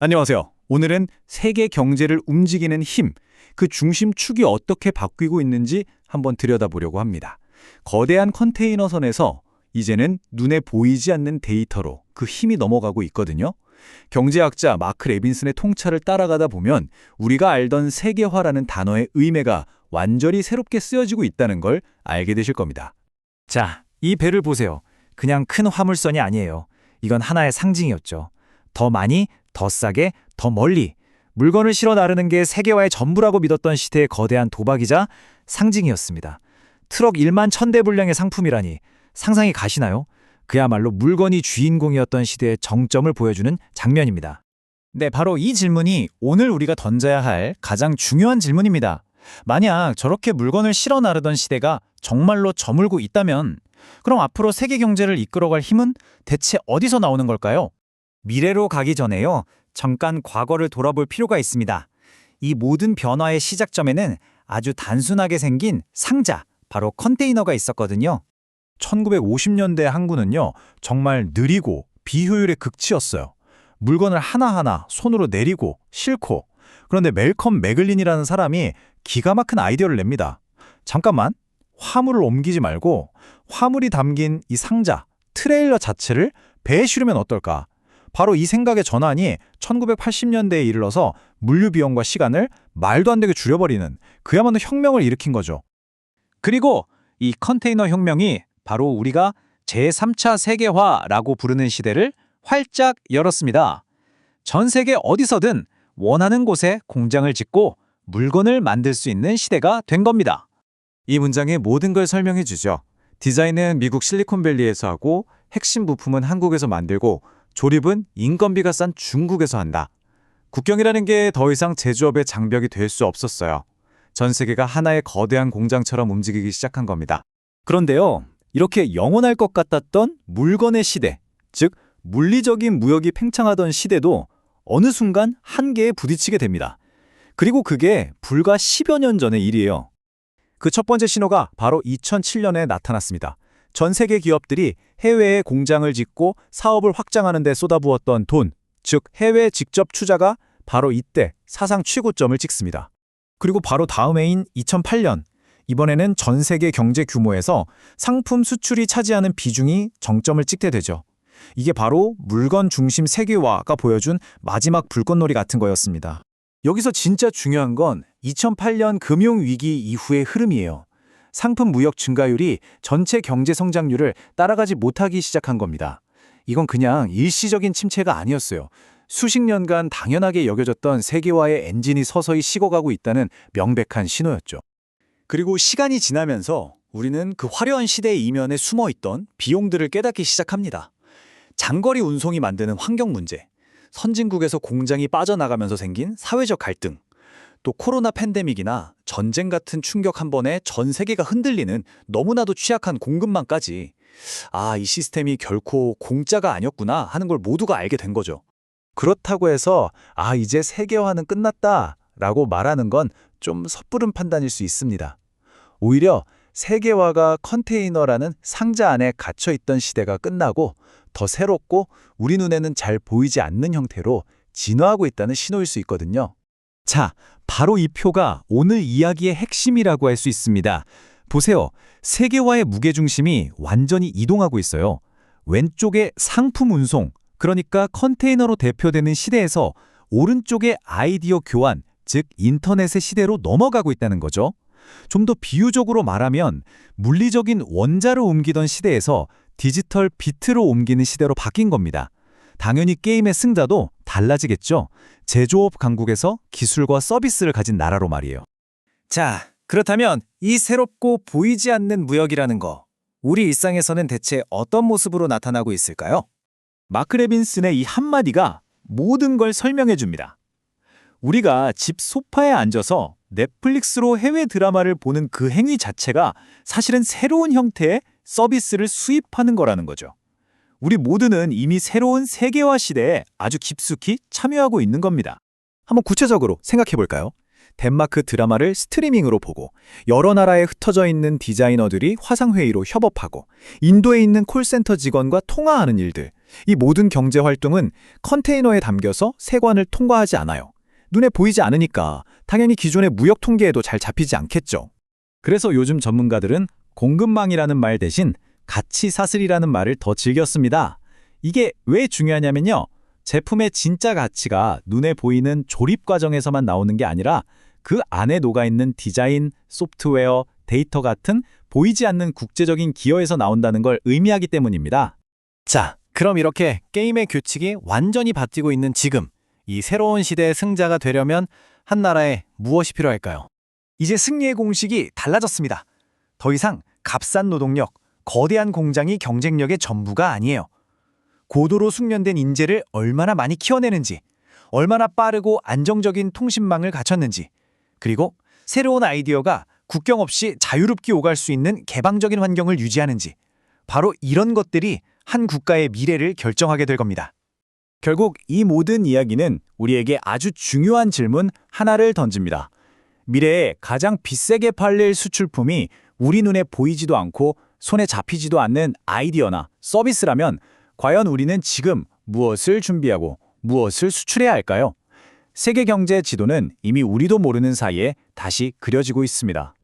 안녕하세요. 오늘은 세계 경제를 움직이는 힘, 그 중심축이 어떻게 바뀌고 있는지 한번 들여다보려고 합니다. 거대한 컨테이너선에서 이제는 눈에 보이지 않는 데이터로 그 힘이 넘어가고 있거든요. 경제학자 마크 레빈슨의 통찰을 따라가다 보면 우리가 알던 세계화라는 단어의 의미가 완전히 새롭게 쓰여지고 있다는 걸 알게 되실 겁니다. 자, 이 배를 보세요. 그냥 큰 화물선이 아니에요. 이건 하나의 상징이었죠. 더 많이, 더 싸게, 더 멀리. 물건을 실어 나르는 게 세계화의 전부라고 믿었던 시대의 거대한 도박이자 상징이었습니다. 트럭 1만 1000대 분량의 상품이라니 상상이 가시나요? 그야말로 물건이 주인공이었던 시대의 정점을 보여주는 장면입니다. 네, 바로 이 질문이 오늘 우리가 던져야 할 가장 중요한 질문입니다. 만약 저렇게 물건을 실어 나르던 시대가 정말로 저물고 있다면, 그럼 앞으로 세계 경제를 이끌어갈 힘은 대체 어디서 나오는 걸까요? 미래로 가기 전에요. 잠깐 과거를 돌아볼 필요가 있습니다. 이 모든 변화의 시작점에는 아주 단순하게 생긴 상자, 바로 컨테이너가 있었거든요. 1950년대 항구는요, 정말 느리고 비효율의 극치였어요. 물건을 하나하나 손으로 내리고 싣고. 그런데 멜컴 매글린이라는 사람이 기가 막힌 아이디어를 냅니다. 잠깐만, 화물을 옮기지 말고 화물이 담긴 이 상자, 트레일러 자체를 배에 실으면 어떨까? 바로 이 생각의 전환이 1980년대에 이르러서 물류 비용과 시간을 말도 안 되게 줄여버리는 그야말로 혁명을 일으킨 거죠. 그리고 이 컨테이너 혁명이 바로 우리가 제3차 세계화라고 부르는 시대를 활짝 열었습니다. 전 세계 어디서든 원하는 곳에 공장을 짓고 물건을 만들 수 있는 시대가 된 겁니다. 이 문장의 모든 걸 설명해 주죠. 디자인은 미국 실리콘밸리에서 하고 핵심 부품은 한국에서 만들고 조립은 인건비가 싼 중국에서 한다. 국경이라는 게 더 이상 제조업의 장벽이 될 수 없었어요. 전 세계가 하나의 거대한 공장처럼 움직이기 시작한 겁니다. 그런데요, 이렇게 영원할 것 같았던 물건의 시대, 즉 물리적인 무역이 팽창하던 시대도 어느 순간 한계에 부딪히게 됩니다. 그리고 그게 불과 10여 년 전의 일이에요. 그 첫 번째 신호가 바로 2007년에 나타났습니다. 전 세계 기업들이 해외에 공장을 짓고 사업을 확장하는 데 쏟아부었던 돈, 즉 해외 직접 투자가 바로 이때 사상 최고점을 찍습니다. 그리고 바로 다음 해인 2008년, 이번에는 전 세계 경제 규모에서 상품 수출이 차지하는 비중이 정점을 찍게 되죠. 이게 바로 물건 중심 세계화가 보여준 마지막 불꽃놀이 같은 거였습니다. 여기서 진짜 중요한 건 2008년 금융위기 이후의 흐름이에요. 상품 무역 증가율이 전체 경제 성장률을 따라가지 못하기 시작한 겁니다. 이건 그냥 일시적인 침체가 아니었어요. 수십 년간 당연하게 여겨졌던 세계화의 엔진이 서서히 식어가고 있다는 명백한 신호였죠. 그리고 시간이 지나면서 우리는 그 화려한 시대의 이면에 숨어있던 비용들을 깨닫기 시작합니다. 장거리 운송이 만드는 환경 문제, 선진국에서 공장이 빠져나가면서 생긴 사회적 갈등, 또 코로나 팬데믹이나 전쟁 같은 충격 한 번에 전 세계가 흔들리는 너무나도 취약한 공급망까지, 이 시스템이 결코 공짜가 아니었구나 하는 걸 모두가 알게 된 거죠. 그렇다고 해서 이제 세계화는 끝났다라고 말하는 건 좀 섣부른 판단일 수 있습니다. 오히려 세계화가 컨테이너라는 상자 안에 갇혀있던 시대가 끝나고 더 새롭고 우리 눈에는 잘 보이지 않는 형태로 진화하고 있다는 신호일 수 있거든요. 자, 바로 이 표가 오늘 이야기의 핵심이라고 할 수 있습니다. 보세요. 세계화의 무게중심이 완전히 이동하고 있어요. 왼쪽에 상품 운송, 그러니까 컨테이너로 대표되는 시대에서 오른쪽에 아이디어 교환, 즉 인터넷의 시대로 넘어가고 있다는 거죠. 좀 더 비유적으로 말하면 물리적인 원자로 옮기던 시대에서 디지털 비트로 옮기는 시대로 바뀐 겁니다. 당연히 게임의 승자도 달라지겠죠. 제조업 강국에서 기술과 서비스를 가진 나라로 말이에요. 자, 그렇다면 이 새롭고 보이지 않는 무역이라는 거, 우리 일상에서는 대체 어떤 모습으로 나타나고 있을까요? 마크 레빈슨의 이 한마디가 모든 걸 설명해 줍니다. 우리가 집 소파에 앉아서 넷플릭스로 해외 드라마를 보는 그 행위 자체가 사실은 새로운 형태의 서비스를 수입하는 거라는 거죠. 우리 모두는 이미 새로운 세계화 시대에 아주 깊숙이 참여하고 있는 겁니다. 한번 구체적으로 생각해 볼까요? 덴마크 드라마를 스트리밍으로 보고 여러 나라에 흩어져 있는 디자이너들이 화상회의로 협업하고 인도에 있는 콜센터 직원과 통화하는 일들, 이 모든 경제 활동은 컨테이너에 담겨서 세관을 통과하지 않아요. 눈에 보이지 않으니까 당연히 기존의 무역 통계에도 잘 잡히지 않겠죠. 그래서 요즘 전문가들은 공급망이라는 말 대신 가치 사슬이라는 말을 더 즐겨 씁니다. 이게 왜 중요하냐면요. 제품의 진짜 가치가 눈에 보이는 조립 과정에서만 나오는 게 아니라 그 안에 녹아있는 디자인, 소프트웨어, 데이터 같은 보이지 않는 국제적인 기여에서 나온다는 걸 의미하기 때문입니다. 자, 그럼 이렇게 게임의 규칙이 완전히 바뀌고 있는 지금, 이 새로운 시대의 승자가 되려면 한 나라에 무엇이 필요할까요? 이제 승리의 공식이 달라졌습니다. 더 이상 값싼 노동력, 거대한 공장이 경쟁력의 전부가 아니에요. 고도로 숙련된 인재를 얼마나 많이 키워내는지, 얼마나 빠르고 안정적인 통신망을 갖췄는지, 그리고 새로운 아이디어가 국경 없이 자유롭게 오갈 수 있는 개방적인 환경을 유지하는지, 바로 이런 것들이 한 국가의 미래를 결정하게 될 겁니다. 결국 이 모든 이야기는 우리에게 아주 중요한 질문 하나를 던집니다. 미래에 가장 비싸게 팔릴 수출품이 우리 눈에 보이지도 않고 손에 잡히지도 않는 아이디어나 서비스라면 과연 우리는 지금 무엇을 준비하고 무엇을 수출해야 할까요? 세계 경제 지도는 이미 우리도 모르는 사이에 다시 그려지고 있습니다.